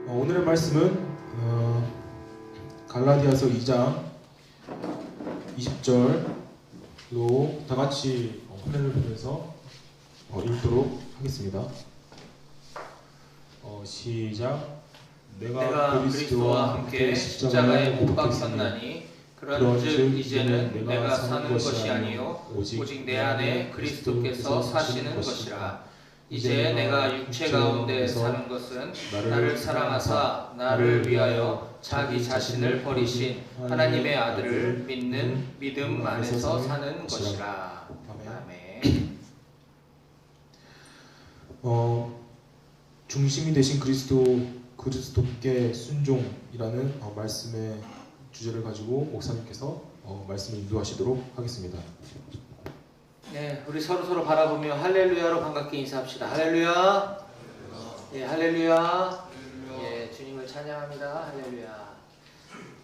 오늘의 말씀은 갈라디아서 2장 20절로 다 같이 화면을 보면서 읽도록 하겠습니다. 시작. 내가 그리스도와 함께 십자가에 못 박혔나니 그런즉 이제는 내가 사는 것이 아니요 오직 내 안에 그리스도께서 사시는 것이라. 이제 내가 육체 가운데 사는 것은 나를 사랑하사 나를 위하여 자기 자신을 버리신 하나님의 아들을 믿는 믿음 안에서 사는 것이라. 아멘. 중심이 되신 그리스도께 순종이라는 말씀의 주제를 가지고 목사님께서 말씀을 인도하시도록 하겠습니다. 네, 우리 서로 바라보며 할렐루야로 반갑게 인사합시다. 할렐루야. 예, 할렐루야. 예, 주님을 찬양합니다. 할렐루야.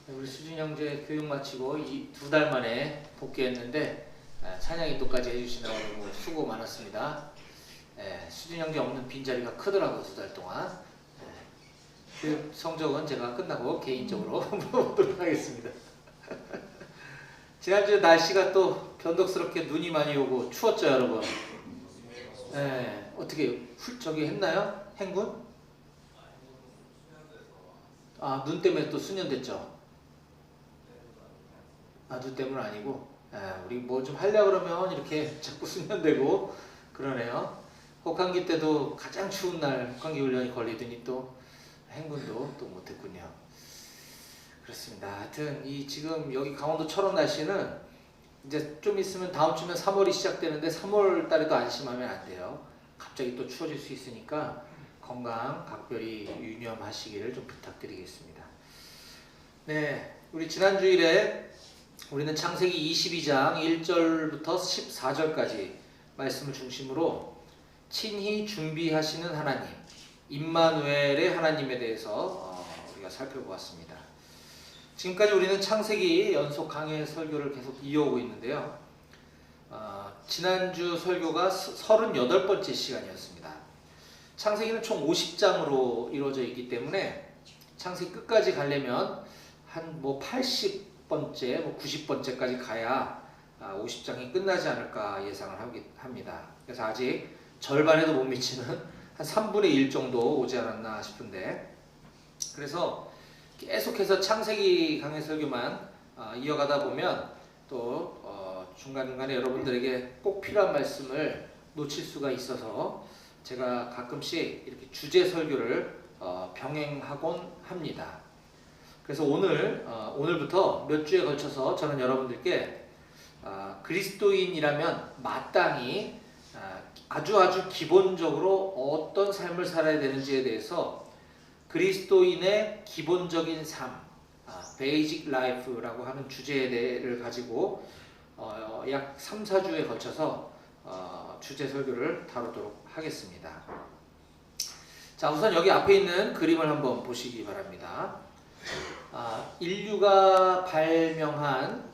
우리 수진 형제 교육 마치고 2달 만에 복귀했는데 찬양 인도까지 해주시느라고 너무 수고 많았습니다. 예, 수진 형제 없는 빈자리가 크더라고요, 2달 동안. 그 성적은 제가 끝나고 개인적으로 보도록 하겠습니다. 지난주 날씨가 또 변덕스럽게 눈이 많이 오고 추웠죠, 여러분? 네, 어떻게 저기 했나요? 행군? 눈 때문에 또 수년됐죠? 눈 때문은 아니고, 우리 뭐 좀 하려고 그러면 이렇게 자꾸 수년되고 그러네요. 혹한기 때도 가장 추운 날 혹한기 훈련이 걸리더니 또 행군도 또 못했군요. 그렇습니다. 하여튼 지금 여기 강원도 철원 날씨는 이제 좀 있으면 다음 주면 3월이 시작되는데 3월 달에도 안심하면 안 돼요. 갑자기 또 추워질 수 있으니까 건강 각별히 유념하시기를 좀 부탁드리겠습니다. 네, 우리 지난 주일에 우리는 창세기 22장 1절부터 14절까지 말씀을 중심으로 친히 준비하시는 하나님, 임마누엘의 하나님에 대해서 우리가 살펴보았습니다. 지금까지 우리는 창세기 연속 강해 설교를 계속 이어오고 있는데요. 지난주 설교가 38번째 시간이었습니다. 창세기는 총 50장으로 이루어져 있기 때문에 창세기 끝까지 가려면 한 80번째, 90번째까지 가야 50장이 끝나지 않을까 예상을 합니다. 그래서 아직 절반에도 못 미치는 한 3분의 1 정도 오지 않았나 싶은데, 그래서 계속해서 창세기 강해 설교만 이어가다 보면 또 중간중간에 여러분들에게 꼭 필요한 말씀을 놓칠 수가 있어서 제가 가끔씩 이렇게 주제 설교를 병행하곤 합니다. 그래서 오늘부터 몇 주에 걸쳐서 저는 여러분들께 그리스도인이라면 마땅히 아주 기본적으로 어떤 삶을 살아야 되는지에 대해서 그리스도인의 기본적인 삶, Basic Life라고 하는 주제를 가지고 약 3, 4주에 걸쳐서 주제 설교를 다루도록 하겠습니다. 자, 우선 여기 앞에 있는 그림을 한번 보시기 바랍니다. 인류가 발명한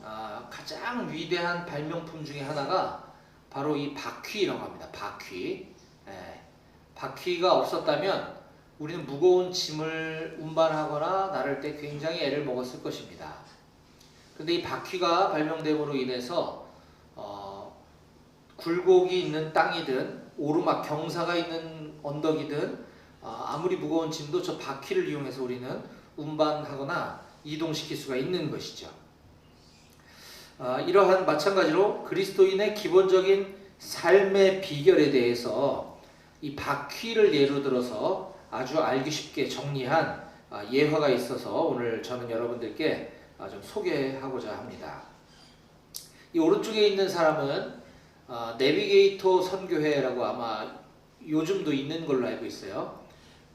가장 위대한 발명품 중에 하나가 바로 이 바퀴라고 합니다. 바퀴. 바퀴가 없었다면 우리는 무거운 짐을 운반하거나 나를 때 굉장히 애를 먹었을 것입니다. 그런데 이 바퀴가 발명됨으로 인해서 굴곡이 있는 땅이든 오르막 경사가 있는 언덕이든 아무리 무거운 짐도 저 바퀴를 이용해서 우리는 운반하거나 이동시킬 수가 있는 것이죠. 이러한 마찬가지로 그리스도인의 기본적인 삶의 비결에 대해서 이 바퀴를 예로 들어서 아주 알기 쉽게 정리한 예화가 있어서 오늘 저는 여러분들께 좀 소개하고자 합니다. 이 오른쪽에 있는 사람은 내비게이터 선교회라고 아마 요즘도 있는 걸로 알고 있어요.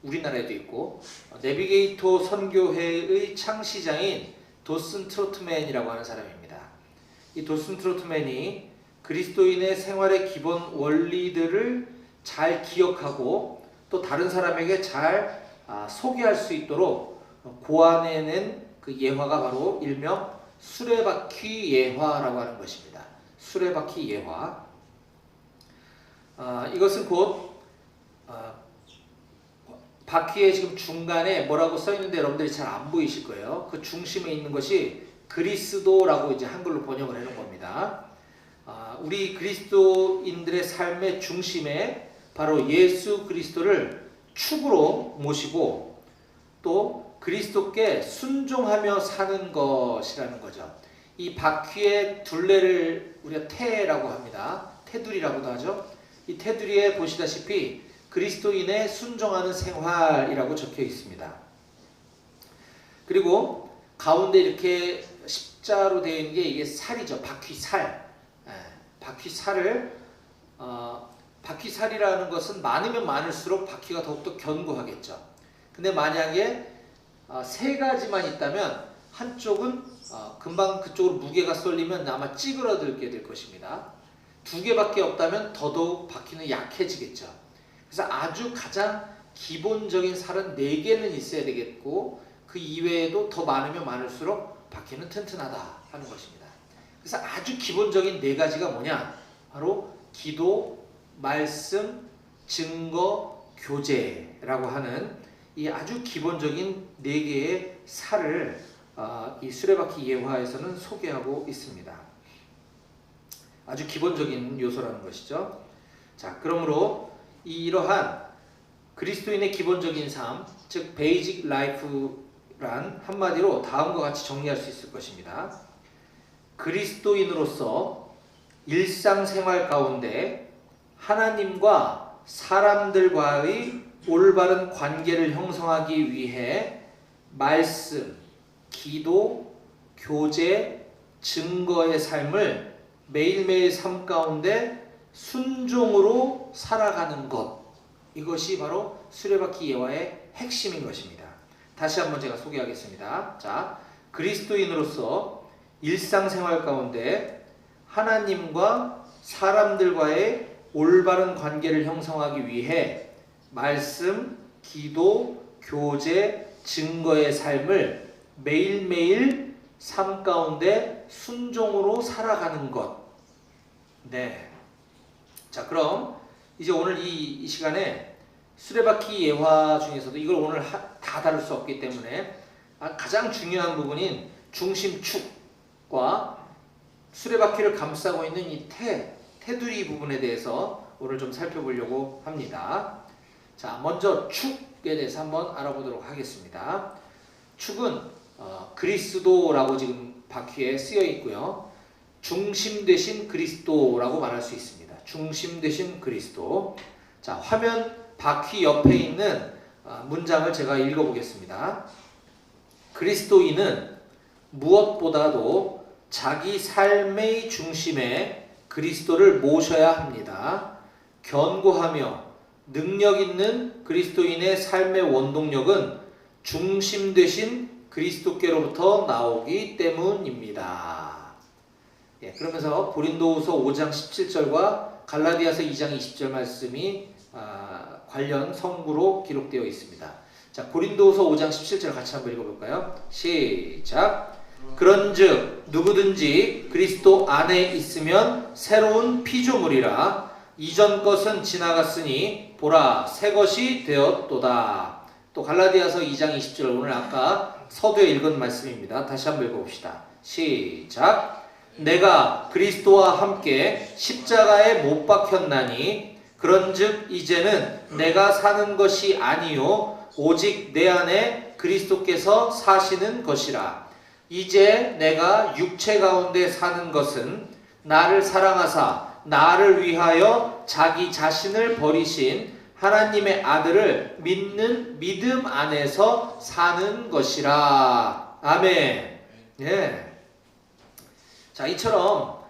우리나라에도 있고, 내비게이터 선교회의 창시자인 도슨 트로트맨이라고 하는 사람입니다. 이 도슨 트로트맨이 그리스도인의 생활의 기본 원리들을 잘 기억하고 또 다른 사람에게 잘 소개할 수 있도록 고안해낸 그 예화가 바로 일명 수레바퀴 예화라고 하는 것입니다. 수레바퀴 예화. 이것은 곧 바퀴의 지금 중간에 뭐라고 써 있는데 여러분들이 잘 안 보이실 거예요. 그 중심에 있는 것이 그리스도라고 이제 한글로 번역을 해놓은 겁니다. 우리 그리스도인들의 삶의 중심에 바로 예수 그리스도를 축으로 모시고 또 그리스도께 순종하며 사는 것이라는 거죠. 이 바퀴의 둘레를 우리가 태라고 합니다. 테두리라고도 하죠. 이 테두리에 보시다시피 그리스도인의 순종하는 생활이라고 적혀 있습니다. 그리고 가운데 이렇게 십자로 되어 있는 게 이게 살이죠. 바퀴살. 바퀴살을 바퀴살이라는 것은 많으면 많을수록 바퀴가 더욱더 견고하겠죠. 근데 만약에 세 가지만 있다면 한쪽은 금방 그쪽으로 무게가 쏠리면 아마 찌그러들게 될 것입니다. 두 개밖에 없다면 더더욱 바퀴는 약해지겠죠. 그래서 아주 가장 기본적인 살은 4개는 있어야 되겠고 그 이외에도 더 많으면 많을수록 바퀴는 튼튼하다 하는 것입니다. 그래서 아주 기본적인 4가지가 뭐냐? 바로 기도, 말씀, 증거, 교제라고 하는 이 아주 기본적인 4개의 살을 이 수레바퀴 예화에서는 소개하고 있습니다. 아주 기본적인 요소라는 것이죠. 자, 그러므로 이러한 그리스도인의 기본적인 삶, 즉 베이직 라이프란 한마디로 다음과 같이 정리할 수 있을 것입니다. 그리스도인으로서 일상생활 가운데 하나님과 사람들과의 올바른 관계를 형성하기 위해 말씀, 기도, 교제, 증거의 삶을 매일매일 삶 가운데 순종으로 살아가는 것, 이것이 바로 수레바퀴 예화의 핵심인 것입니다. 다시 한번 제가 소개하겠습니다. 자, 그리스도인으로서 일상생활 가운데 하나님과 사람들과의 올바른 관계를 형성하기 위해 말씀, 기도, 교제, 증거의 삶을 매일매일 삶 가운데 순종으로 살아가는 것. 네. 자, 그럼 이제 오늘 이 시간에 수레바퀴 예화 중에서도 이걸 오늘 다 다룰 수 없기 때문에 가장 중요한 부분인 중심축과 수레바퀴를 감싸고 있는 이 테두리 부분에 대해서 오늘 좀 살펴보려고 합니다. 자, 먼저 축에 대해서 한번 알아보도록 하겠습니다. 축은 그리스도라고 지금 바퀴에 쓰여 있고요. 중심 되신 그리스도라고 말할 수 있습니다. 중심 되신 그리스도. 자, 화면 바퀴 옆에 있는 문장을 제가 읽어보겠습니다. 그리스도인은 무엇보다도 자기 삶의 중심에 그리스도를 모셔야 합니다. 견고하며 능력 있는 그리스도인의 삶의 원동력은 중심 되신 그리스도께로부터 나오기 때문입니다. 예, 그러면서 고린도후서 5장 17절과 갈라디아서 2장 20절 말씀이 관련 성구로 기록되어 있습니다. 자, 고린도후서 5장 17절 같이 한번 읽어볼까요? 시작. 그런즉 누구든지 그리스도 안에 있으면 새로운 피조물이라 이전 것은 지나갔으니 보라 새 것이 되었도다. 또 갈라디아서 2장 20절 오늘 아까 서두에 읽은 말씀입니다. 다시 한번 읽어봅시다. 시작. 내가 그리스도와 함께 십자가에 못 박혔나니 그런즉 이제는 내가 사는 것이 아니요 오직 내 안에 그리스도께서 사시는 것이라. 이제 내가 육체 가운데 사는 것은 나를 사랑하사 나를 위하여 자기 자신을 버리신 하나님의 아들을 믿는 믿음 안에서 사는 것이라. 아멘. 예. 자, 이처럼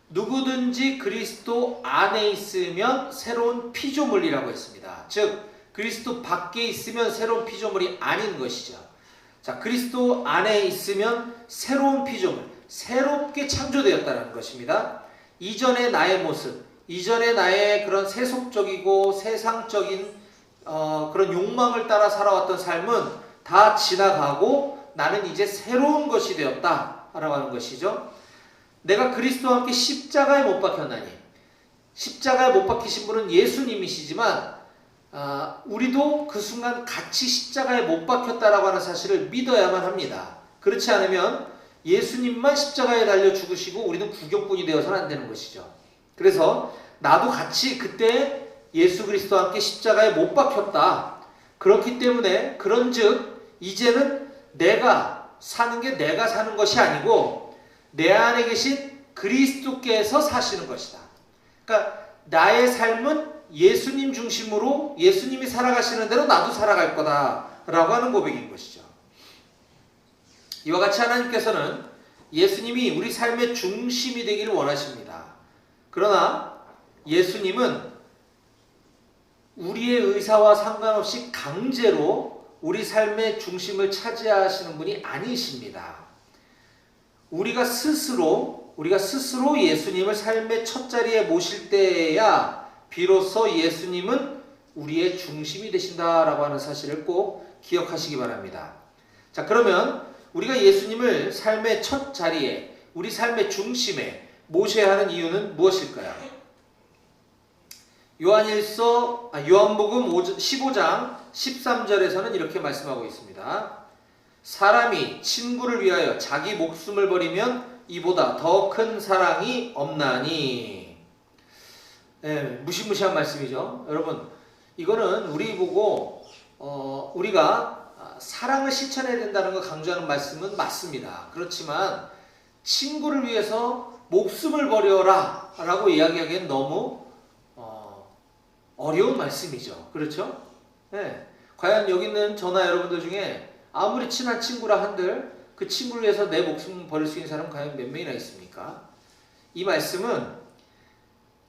누구든지 그리스도 안에 있으면 새로운 피조물이라고 했습니다. 즉 그리스도 밖에 있으면 새로운 피조물이 아닌 것이죠. 자, 그리스도 안에 있으면 새로운 피조물, 새롭게 창조되었다는 것입니다. 이전의 나의 모습, 이전의 나의 그런 세속적이고 세상적인 그런 욕망을 따라 살아왔던 삶은 다 지나가고 나는 이제 새로운 것이 되었다라고 하는 것이죠. 내가 그리스도와 함께 십자가에 못 박혔나니, 십자가에 못 박히신 분은 예수님이시지만 우리도 그 순간 같이 십자가에 못 박혔다라고 하는 사실을 믿어야만 합니다. 그렇지 않으면 예수님만 십자가에 달려 죽으시고 우리는 구경꾼이 되어서는 안 되는 것이죠. 그래서 나도 같이 그때 예수 그리스도와 함께 십자가에 못 박혔다. 그렇기 때문에 그런즉 이제는 내가 사는 게 내가 사는 것이 아니고 내 안에 계신 그리스도께서 사시는 것이다. 그러니까 나의 삶은 예수님 중심으로 예수님이 살아가시는 대로 나도 살아갈 거다라고 하는 고백인 것이죠. 이와 같이 하나님께서는 예수님이 우리 삶의 중심이 되기를 원하십니다. 그러나 예수님은 우리의 의사와 상관없이 강제로 우리 삶의 중심을 차지하시는 분이 아니십니다. 우리가 스스로 예수님을 삶의 첫 자리에 모실 때야 비로소 예수님은 우리의 중심이 되신다라고 하는 사실을 꼭 기억하시기 바랍니다. 자, 그러면 우리가 예수님을 삶의 첫 자리에, 우리 삶의 중심에 모셔야 하는 이유는 무엇일까요? 요한복음 15장 13절에서는 이렇게 말씀하고 있습니다. 사람이 친구를 위하여 자기 목숨을 버리면 이보다 더 큰 사랑이 없나니. 무시무시한 말씀이죠. 여러분, 이거는 우리 보고 우리가 사랑을 실천해야 된다는 걸 강조하는 말씀은 맞습니다. 그렇지만 친구를 위해서 목숨을 버려라 라고 이야기하기엔 너무 어려운 말씀이죠. 그렇죠? 네. 과연 여기 있는 저나 여러분들 중에 아무리 친한 친구라 한들 그 친구를 위해서 내 목숨 버릴 수 있는 사람은 과연 몇 명이나 있습니까? 이 말씀은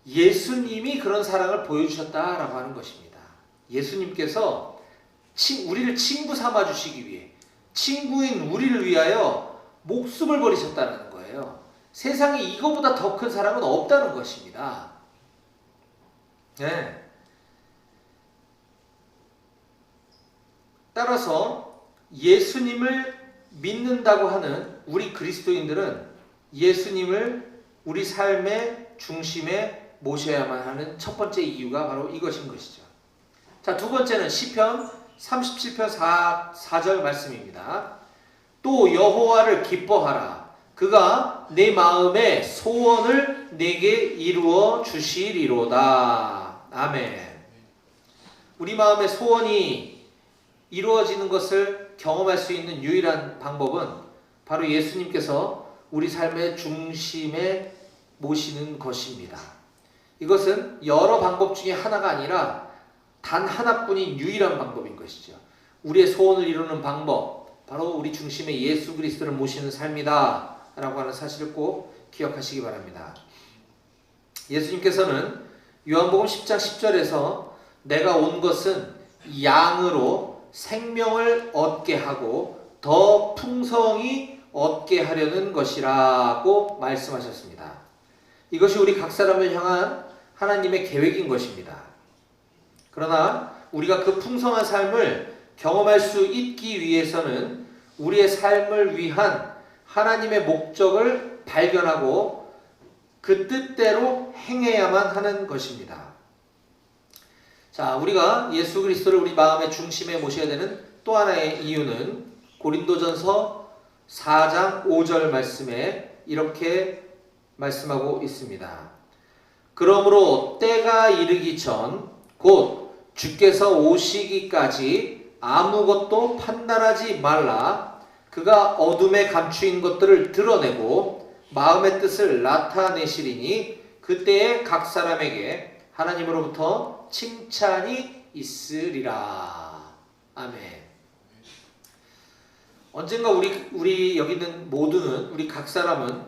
예수님이 그런 사랑을 보여주셨다라고 하는 것입니다. 예수님께서 우리를 친구 삼아주시기 위해, 친구인 우리를 위하여 목숨을 버리셨다는 거예요. 세상에 이거보다 더 큰 사랑은 없다는 것입니다. 네. 따라서 예수님을 믿는다고 하는 우리 그리스도인들은 예수님을 우리 삶의 중심에 모셔야만 하는 첫 번째 이유가 바로 이것인 것이죠. 자, 두 번째는 시편 37편 4절 말씀입니다. 또 여호와를 기뻐하라. 그가 내 마음의 소원을 내게 이루어 주시리로다. 아멘. 우리 마음의 소원이 이루어지는 것을 경험할 수 있는 유일한 방법은 바로 예수님께서 우리 삶의 중심에 모시는 것입니다. 이것은 여러 방법 중에 하나가 아니라 단 하나뿐인 유일한 방법인 것이죠. 우리의 소원을 이루는 방법, 바로 우리 중심에 예수 그리스도를 모시는 삶이다 라고 하는 사실을 꼭 기억하시기 바랍니다. 예수님께서는 요한복음 10장 10절에서 내가 온 것은 양으로 생명을 얻게 하고 더 풍성히 얻게 하려는 것이라고 말씀하셨습니다. 이것이 우리 각 사람을 향한 하나님의 계획인 것입니다. 그러나 우리가 그 풍성한 삶을 경험할 수 있기 위해서는 우리의 삶을 위한 하나님의 목적을 발견하고 그 뜻대로 행해야만 하는 것입니다. 자, 우리가 예수 그리스도를 우리 마음의 중심에 모셔야 되는 또 하나의 이유는 고린도전서 4장 5절 말씀에 이렇게 말씀하고 있습니다. 그러므로 때가 이르기 전 곧 주께서 오시기까지 아무것도 판단하지 말라. 그가 어둠에 감추인 것들을 드러내고 마음의 뜻을 나타내시리니 그때에 각 사람에게 하나님으로부터 칭찬이 있으리라. 아멘. 언젠가 우리 여기 있는 모두는, 우리 각 사람은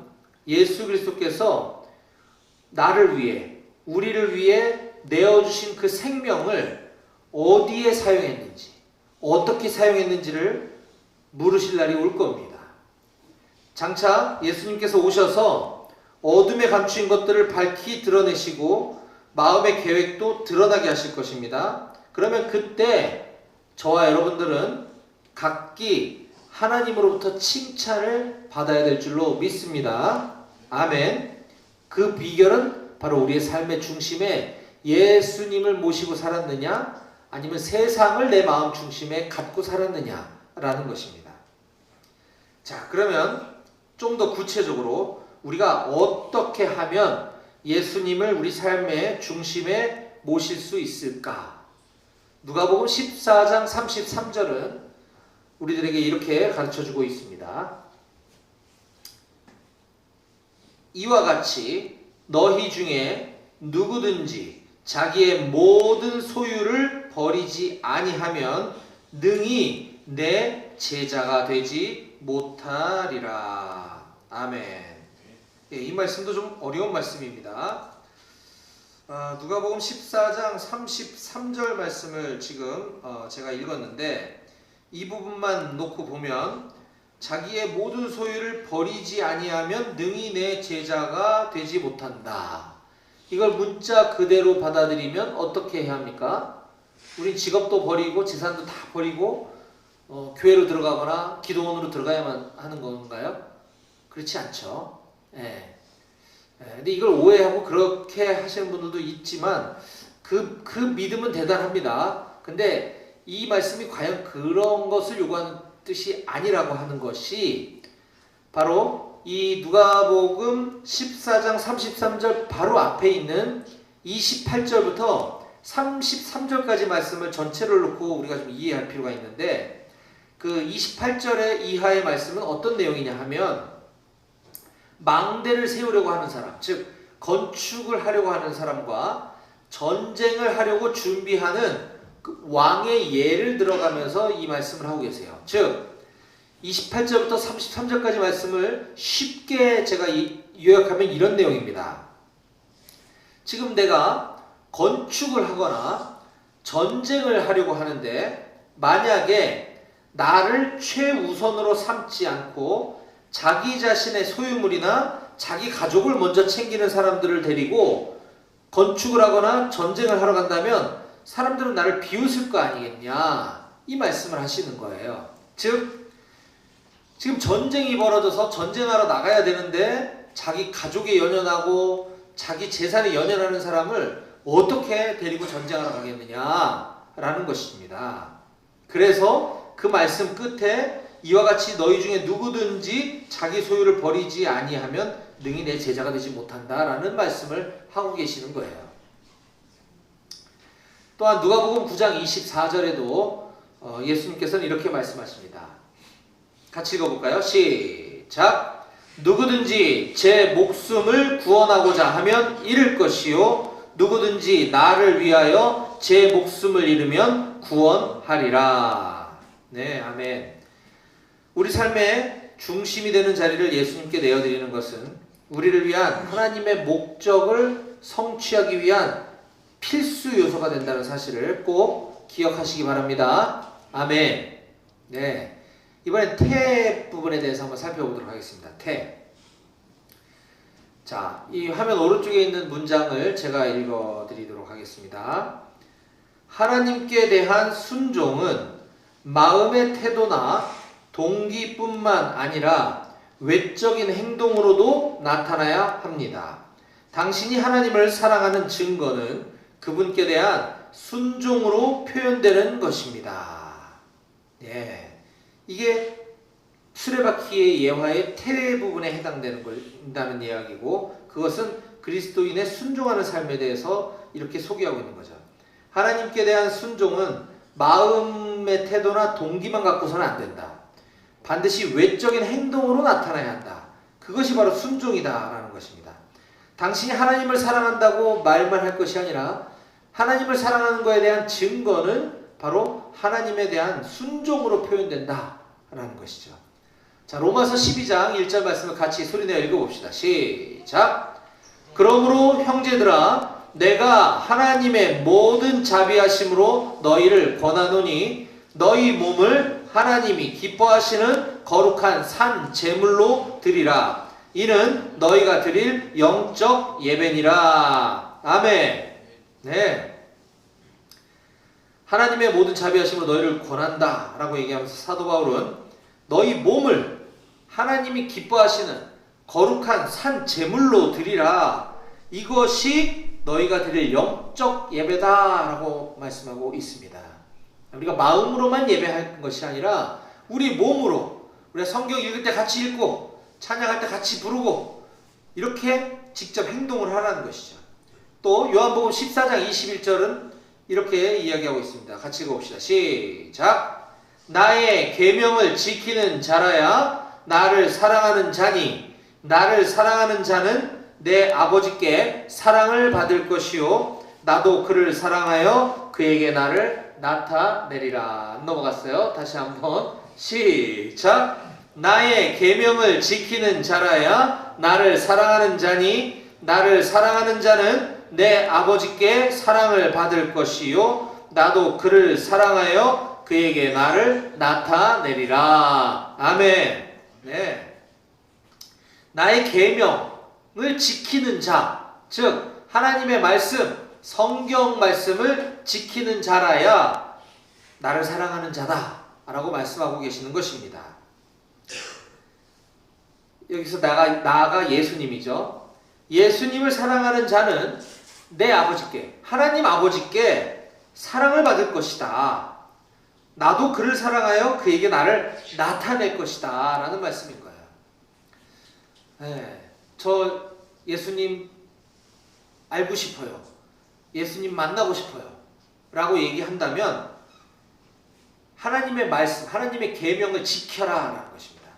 예수 그리스도께서 나를 위해, 우리를 위해 내어주신 그 생명을 어디에 사용했는지, 어떻게 사용했는지를 물으실 날이 올 겁니다. 장차 예수님께서 오셔서 어둠에 감추인 것들을 밝히 드러내시고 마음의 계획도 드러나게 하실 것입니다. 그러면 그때 저와 여러분들은 각기 하나님으로부터 칭찬을 받아야 될 줄로 믿습니다. 아멘. 그 비결은 바로 우리의 삶의 중심에 예수님을 모시고 살았느냐, 아니면 세상을 내 마음 중심에 갖고 살았느냐라는 것입니다. 자, 그러면 좀 더 구체적으로 우리가 어떻게 하면 예수님을 우리 삶의 중심에 모실 수 있을까? 누가복음 14장 33절은 우리들에게 이렇게 가르쳐주고 있습니다. 이와 같이 너희 중에 누구든지 자기의 모든 소유를 버리지 아니하면 능히 내 제자가 되지 못하리라. 아멘. 예, 이 말씀도 좀 어려운 말씀입니다. 누가복음 14장 33절 말씀을 지금 제가 읽었는데 이 부분만 놓고 보면 자기의 모든 소유를 버리지 아니하면 능히 내 제자가 되지 못한다. 이걸 문자 그대로 받아들이면 어떻게 해야 합니까? 우린 직업도 버리고 재산도 다 버리고 교회로 들어가거나 기도원으로 들어가야만 하는 건가요? 그렇지 않죠. 예. 근데 이걸 오해하고 그렇게 하시는 분들도 있지만 그 믿음은 대단합니다. 근데 이 말씀이 과연 그런 것을 요구하는 뜻이 아니라고 하는 것이 바로 이 누가복음 14장 33절 바로 앞에 있는 28절부터 33절까지 말씀을 전체를 놓고 우리가 좀 이해할 필요가 있는데 그 28절의 이하의 말씀은 어떤 내용이냐 하면 망대를 세우려고 하는 사람, 즉 건축을 하려고 하는 사람과 전쟁을 하려고 준비하는 그 왕의 예를 들어가면서 이 말씀을 하고 계세요. 즉 28절부터 33절까지 말씀을 쉽게 제가 요약하면 이런 내용입니다. 지금 내가 건축을 하거나 전쟁을 하려고 하는데 만약에 나를 최우선으로 삼지 않고 자기 자신의 소유물이나 자기 가족을 먼저 챙기는 사람들을 데리고 건축을 하거나 전쟁을 하러 간다면 사람들은 나를 비웃을 거 아니겠냐, 이 말씀을 하시는 거예요. 즉 지금 전쟁이 벌어져서 전쟁하러 나가야 되는데 자기 가족에 연연하고 자기 재산에 연연하는 사람을 어떻게 데리고 전쟁하러 가겠느냐라는 것입니다. 그래서 그 말씀 끝에 이와 같이 너희 중에 누구든지 자기 소유를 버리지 아니하면 능히 내 제자가 되지 못한다라는 말씀을 하고 계시는 거예요. 또한 누가복음 9장 24절에도 예수님께서는 이렇게 말씀하십니다. 같이 읽어볼까요? 시작! 누구든지 제 목숨을 구원하고자 하면 잃을 것이요 누구든지 나를 위하여 제 목숨을 잃으면 구원하리라. 네, 아멘. 우리 삶의 중심이 되는 자리를 예수님께 내어드리는 것은 우리를 위한 하나님의 목적을 성취하기 위한 필수 요소가 된다는 사실을 꼭 기억하시기 바랍니다. 아멘. 네, 이번엔 태 부분에 대해서 한번 살펴보도록 하겠습니다. 태. 자, 이 화면 오른쪽에 있는 문장을 제가 읽어드리도록 하겠습니다. 하나님께 대한 순종은 마음의 태도나 동기뿐만 아니라 외적인 행동으로도 나타나야 합니다. 당신이 하나님을 사랑하는 증거는 그분께 대한 순종으로 표현되는 것입니다. 예, 이게 수레바퀴의 예화의 태 부분에 해당된다는 이야기고 그것은 그리스도인의 순종하는 삶에 대해서 이렇게 소개하고 있는 거죠. 하나님께 대한 순종은 마음의 태도나 동기만 갖고서는 안 된다. 반드시 외적인 행동으로 나타나야 한다. 그것이 바로 순종이다라는 것입니다. 당신이 하나님을 사랑한다고 말만 할 것이 아니라 하나님을 사랑하는 것에 대한 증거는 바로 하나님에 대한 순종으로 표현된다라는 것이죠. 자, 로마서 12장 1절 말씀을 같이 소리내어 읽어봅시다. 시작! 그러므로 형제들아 내가 하나님의 모든 자비하심으로 너희를 권하노니 너희 몸을 하나님이 기뻐하시는 거룩한 산 제물로 드리라. 이는 너희가 드릴 영적 예배니라. 아멘. 네. 하나님의 모든 자비하심으로 너희를 권한다 라고 얘기하면서 사도 바울은 너희 몸을 하나님이 기뻐하시는 거룩한 산 제물로 드리라. 이것이 너희가 드릴 영적 예배다라고 말씀하고 있습니다. 우리가 마음으로만 예배할 것이 아니라 우리 몸으로, 우리가 성경 읽을 때 같이 읽고 찬양할 때 같이 부르고 이렇게 직접 행동을 하라는 것이죠. 또 요한복음 14장 21절은 이렇게 이야기하고 있습니다. 같이 읽어봅시다. 시작. 나의 계명을 지키는 자라야 나를 사랑하는 자니 나를 사랑하는 자는 내 아버지께 사랑을 받을 것이요 나도 그를 사랑하여 그에게 나를 나타내리라. 넘어갔어요. 다시 한번 시작. 나의 계명을 지키는 자라야 나를 사랑하는 자니 나를 사랑하는 자는 내 아버지께 사랑을 받을 것이요 나도 그를 사랑하여 그에게 나를 나타내리라. 아멘. 네. 나의 계명을 지키는 자, 즉 하나님의 말씀, 성경 말씀을 지키는 자라야 나를 사랑하는 자다 라고 말씀하고 계시는 것입니다. 여기서 나가 예수님이죠. 예수님을 사랑하는 자는 내 아버지께, 하나님 아버지께 사랑을 받을 것이다. 나도 그를 사랑하여 그에게 나를 나타낼 것이다 라는 말씀인 거예요. 네, 저 예수님 알고 싶어요. 예수님 만나고 싶어요. 라고 얘기한다면 하나님의 말씀, 하나님의 계명을 지켜라 라는 것입니다.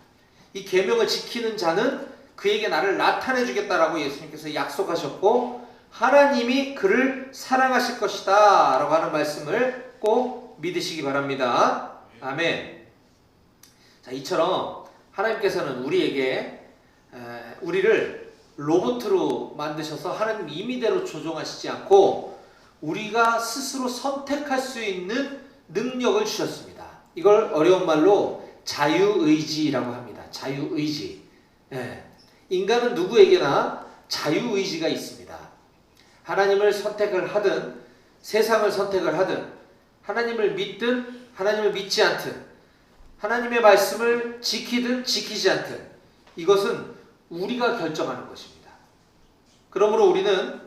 이 계명을 지키는 자는 그에게 나를 나타내 주겠다라고 예수님께서 약속하셨고 하나님이 그를 사랑하실 것이다 라고 하는 말씀을 꼭 믿으시기 바랍니다. 아멘. 자, 이처럼 하나님께서는 우리를 로봇으로 만드셔서 하나님 임의대로 조종하시지 않고 우리가 스스로 선택할 수 있는 능력을 주셨습니다. 이걸 어려운 말로 자유의지라고 합니다. 자유의지. 예. 인간은 누구에게나 자유의지가 있습니다. 하나님을 선택을 하든 세상을 선택을 하든 하나님을 믿든 하나님을 믿지 않든 하나님의 말씀을 지키든 지키지 않든 이것은 우리가 결정하는 것입니다. 그러므로 우리는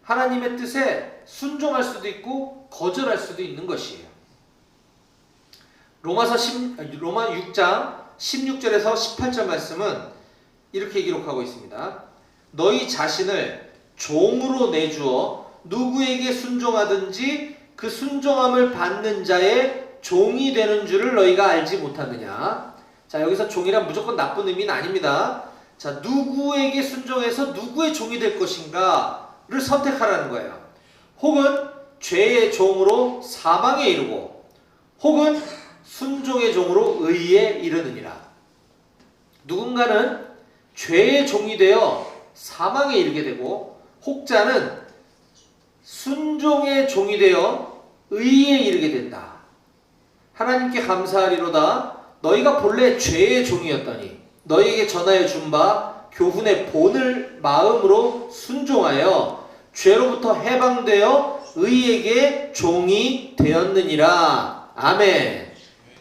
하나님의 뜻에 순종할 수도 있고 거절할 수도 있는 것이에요. 로마 6장 16절에서 18절 말씀은 이렇게 기록하고 있습니다. 너희 자신을 종으로 내주어 누구에게 순종하든지 그 순종함을 받는 자의 종이 되는 줄을 너희가 알지 못하느냐. 자, 여기서 종이란 무조건 나쁜 의미는 아닙니다. 자, 누구에게 순종해서 누구의 종이 될 것인가를 선택하라는 거예요. 혹은 죄의 종으로 사망에 이르고 혹은 순종의 종으로 의에 이르느니라. 누군가는 죄의 종이 되어 사망에 이르게 되고 혹자는 순종의 종이 되어 의에 이르게 된다. 하나님께 감사하리로다. 너희가 본래 죄의 종이었더니 너희에게 전하여 준 바 교훈의 본을 마음으로 순종하여 죄로부터 해방되어 의에게 종이 되었느니라. 아멘.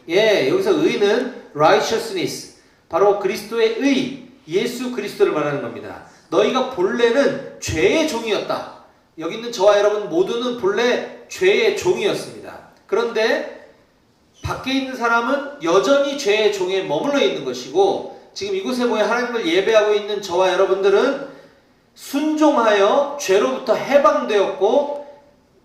예, 여기서 의는 righteousness, 바로 그리스도의 의, 예수 그리스도를 말하는 겁니다. 너희가 본래는 죄의 종이었다. 여기 있는 저와 여러분 모두는 본래 죄의 종이었습니다. 그런데 밖에 있는 사람은 여전히 죄의 종에 머물러 있는 것이고 지금 이곳에 모여 하나님을 예배하고 있는 저와 여러분들은 순종하여 죄로부터 해방되었고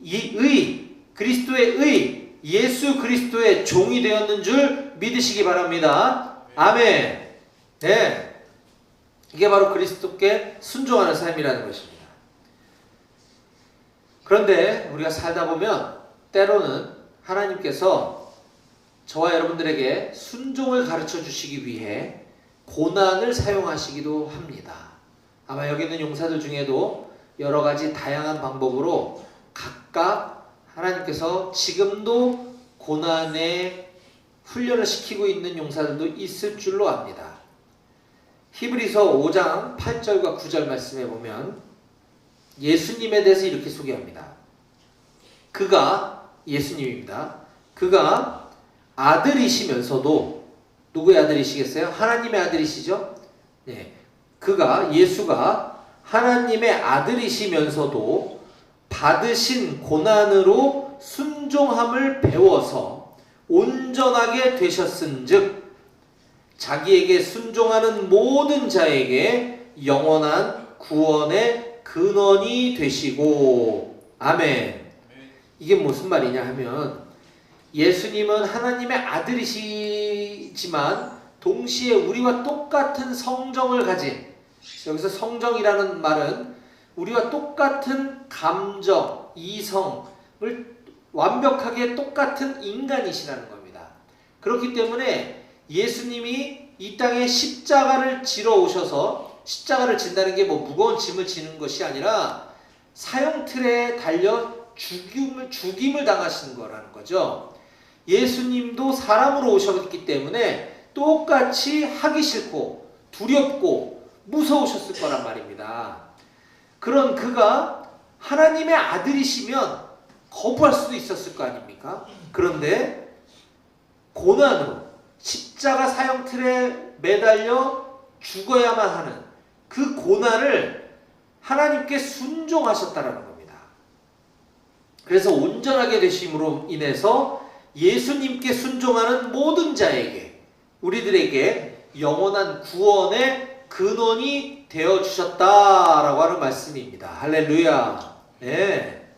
이 의, 그리스도의 의, 예수 그리스도의 종이 되었는 줄 믿으시기 바랍니다. 아멘. 네, 이게 바로 그리스도께 순종하는 삶이라는 것입니다. 그런데 우리가 살다 보면 때로는 하나님께서 저와 여러분들에게 순종을 가르쳐 주시기 위해 고난을 사용하시기도 합니다. 아마 여기 있는 용사들 중에도 여러 가지 다양한 방법으로 각각 하나님께서 지금도 고난에 훈련을 시키고 있는 용사들도 있을 줄로 압니다. 히브리서 5장 8절과 9절 말씀에 보면 예수님에 대해서 이렇게 소개합니다. 그가, 예수님입니다. 그가 아들이시면서도, 누구의 아들이시겠어요? 하나님의 아들이시죠? 네. 그가, 예수가 하나님의 아들이시면서도 받으신 고난으로 순종함을 배워서 온전하게 되셨은즉 자기에게 순종하는 모든 자에게 영원한 구원의 근원이 되시고. 아멘. 이게 무슨 말이냐 하면 예수님은 하나님의 아들이시지만 동시에 우리와 똑같은 성정을 가진, 여기서 성정이라는 말은 우리와 똑같은 감정, 이성을 완벽하게 똑같은 인간이시라는 겁니다. 그렇기 때문에 예수님이 이 땅에 십자가를 지러 오셔서, 십자가를 진다는 게 뭐 무거운 짐을 지는 것이 아니라 사형틀에 달려 죽임을 당하시는 거라는 거죠. 예수님도 사람으로 오셨기 때문에 똑같이 하기 싫고 두렵고 무서우셨을 거란 말입니다. 그런 그가 하나님의 아들이시면 거부할 수도 있었을 거 아닙니까? 그런데 고난으로 십자가 사형틀에 매달려 죽어야만 하는 그 고난을 하나님께 순종하셨다라는 겁니다. 그래서 온전하게 되심으로 인해서 예수님께 순종하는 모든 자에게, 우리들에게 영원한 구원의 근원이 되어주셨다라고 하는 말씀입니다. 할렐루야. 네.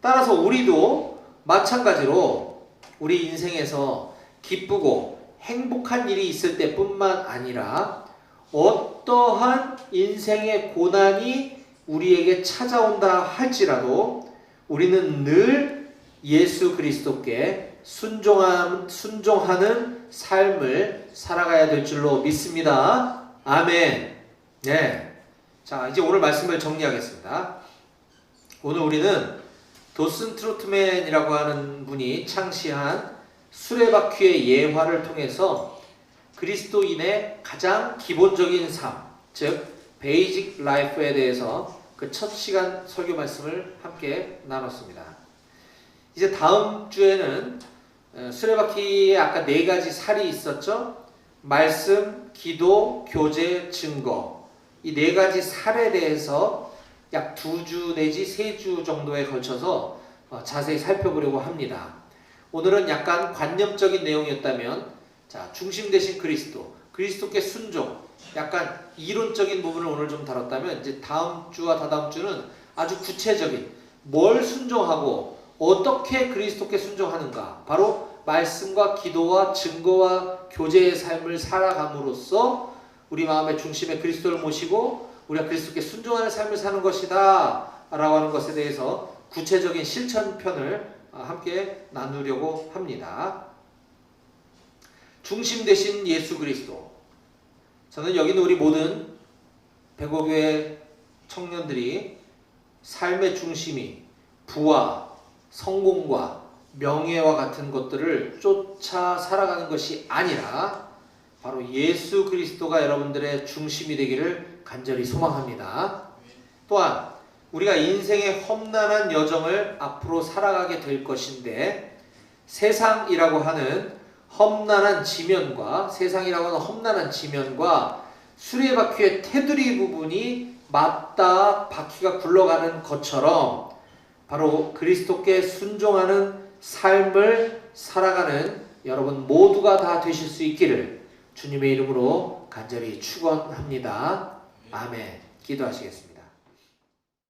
따라서 우리도 마찬가지로 우리 인생에서 기쁘고 행복한 일이 있을 때뿐만 아니라 어떠한 인생의 고난이 우리에게 찾아온다 할지라도 우리는 늘 예수 그리스도께 순종하는 삶을 살아가야 될 줄로 믿습니다. 아멘. 네. 자, 이제 오늘 말씀을 정리하겠습니다. 오늘 우리는 도슨 트로트맨이라고 하는 분이 창시한 수레바퀴의 예화를 통해서 그리스도인의 가장 기본적인 삶, 즉 베이직 라이프에 대해서 그 첫 시간 설교 말씀을 함께 나눴습니다. 이제 다음 주에는 수레바퀴에 아까 4가지 살이 있었죠. 말씀, 기도, 교제, 증거. 이 4가지 살에 대해서 약 2주 내지 3주 정도에 걸쳐서 자세히 살펴보려고 합니다. 오늘은 약간 관념적인 내용이었다면, 자, 중심 되신 그리스도, 그리스도께 순종, 약간 이론적인 부분을 오늘 좀 다뤘다면, 이제 다음 주와 다다음 주는 아주 구체적인 뭘 순종하고 어떻게 그리스도께 순종하는가, 바로 말씀과 기도와 증거와 교제의 삶을 살아감으로써 우리 마음의 중심에 그리스도를 모시고 우리가 그리스도께 순종하는 삶을 사는 것이다 라고 하는 것에 대해서 구체적인 실천편을 함께 나누려고 합니다. 중심 되신 예수 그리스도. 저는 여기 있는 우리 모든 백오교회 청년들이 삶의 중심이 부와 성공과 명예와 같은 것들을 쫓아 살아가는 것이 아니라 바로 예수 그리스도가 여러분들의 중심이 되기를 간절히 소망합니다. 또한 우리가 인생의 험난한 여정을 앞으로 살아가게 될 것인데, 세상이라고 하는 험난한 지면과 수레바퀴의 테두리 부분이 맞닿아 바퀴가 굴러가는 것처럼 바로 그리스도께 순종하는 삶을 살아가는 여러분 모두가 다 되실 수 있기를 주님의 이름으로 간절히 축원합니다. 아멘. 기도하시겠습니다.